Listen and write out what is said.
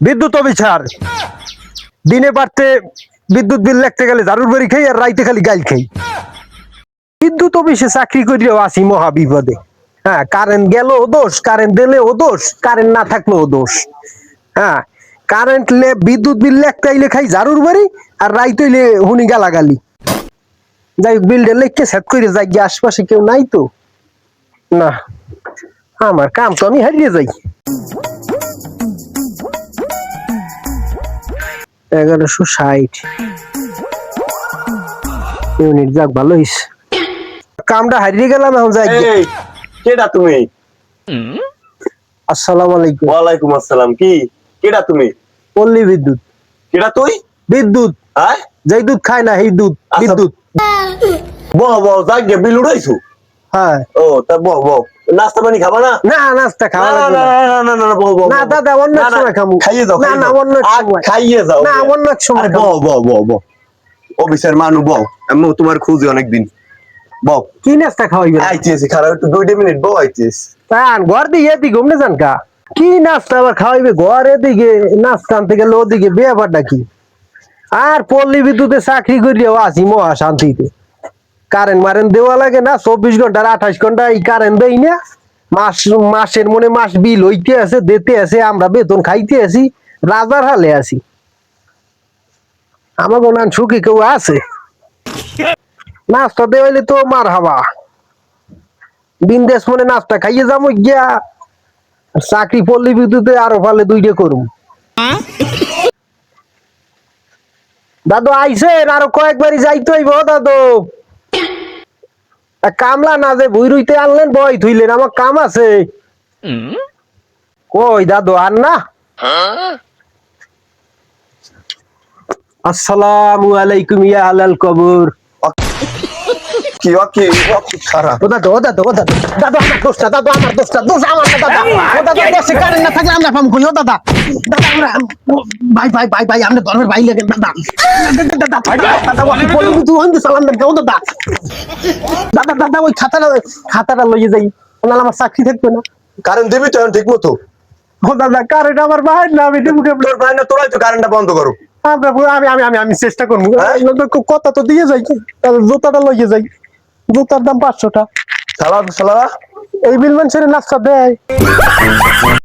বিদ্যুৎ অফিসার দিনে পারতে বিদ্যুৎ বিল লিখতে গেলে ঝাড়ুর বাড়ি খাই আর রাইতে খালি গাইল খাই। বিদ্যুৎ অফিসে চাকরি করিও আসি মহা বিপদে। হ্যাঁ, কারেন্ট গেল ও দোষ, কারেন্ট দিলে ও দোষ, কারেন্ট না থাকলেও দোষ। হ্যাঁ, কারেন্ট বিদ্যুৎ বিল লিখতে আইলে খাই ঝাড়ুর বাড়ি আর রাইতে হইলে হুনি গালাগালি। যাই বিলটা লিখকে সেট করে যাই, আশপাশে কেউ নাই তো না, আমার কাম তো আমি হারিয়ে যাই। 1160 ইউনিট, যাক ভালো হইছে, কামটা হারিয়ে গেলাম এখন যাই। কেডা তুমি? আসসালামু আলাইকুম। ওয়ালাইকুম আসসালাম। কি কেডা তুমি? পল্লী বিদ্যুৎ। কেডা তুই? বিদ্যুৎ, হ্যাঁ, যেই দুধ খায় না সেই দুধ বিদ্যুৎ। বহ বহ, যাকে বিল উড়াইছো। হ্যাঁ, ও তা বহ বহ, নাস্তা পানি খাবা না? না নাস্তা খাওয়া না লাগবে না না। না না না, বহ বহ না দাদা, অন্য এক সময় খামু। খাইয়ে যাও। না না, অন্য এক সময় খাইয়ে যাও। না, অন্য এক সময় বহ বহ বহ বহ, অফিসের মানু বহ, আমি তোমার খুঁজি অনেকদিন। বহ, কি নাস্তা খাওয়াইবে? আইতেছি, খারাপ একটু 2 মিনিট বহ, আইতেছি। তান ঘর দিকে এদিকে ঘুমনে যান কা? কি নাস্তা আবার খাওয়াইবে? ঘরে দিকে নাস্তা আনতে গেলে ওদিকে ব্যাপারটা কি? আর পল্লী বিদ্যুতে চাকরি করিয়াও আসি মহা শান্তিতে। কারেন্ট মারেন দেওয়া লাগে না, 24 ঘন্টার 28 ঘন্টা এই কারেন্ট দেই না। মাসের মনে মাস বিল হইতে আছে, দিতে আছে, আমরা বেতন খাইতে আছি, রাজার হালে আছি। আমার গোনান সুখী কেউ আছে? নাস্তা দেওয়াইলে তো মার হাবা, বিন্দেশ মনে নাস্তা খাইয়ে যাবো গিয়া, চাকরি পল্লী বিদ্যুতে আরো ফালে 2টা করুম। দাদু আইসেন, আরো কয়েকবারই যাইতে হইব দাদু। কামলা না যে ভুই রুইতে আনলেন, বই থুইলেন, আমার কাম আছে। কই দাদু আর না? আসসালামু আলাইকুম ইয়া আলাল কবর। কি কি খারাপ? ও দাদু, ও দাদু, ও দাদু, দাদু আমার দোষটা, দাদু আমার দোষটা, দোষ আমার না দাদা। ও দাদু, দেশে কারেন্ট না থাকলে আমরা পাম কই? ও দাদা, দাদা আমরা ভাই ভাই ভাই ভাই, আমরা ধর্মের ভাই লাগেন দাদা। দাদা দাদা ওই পল্লী বিদ্যুৎ হইতে সালাম দেন কেউ দাদা। দাদা দাদা ওই খাতাটা লইয়ে যাই, ওনার আমার চাকরি থাকবে না। কারেন্ট দিবি তো ঠিক মতো? ও দাদা, কারেন্ট আমার ভাই না, আমি দেবো কেমন? তোর ভাই না, তোরাই তো কারেন্টটা বন্ধ করো। আমি চেষ্টা করবো। কথা তো দিয়ে যাই, জুতাটা লইয়ে যাই, জুতার দাম 500 টাকা। শালা শালা এই বিল মানুষের নাস্তা দেয়।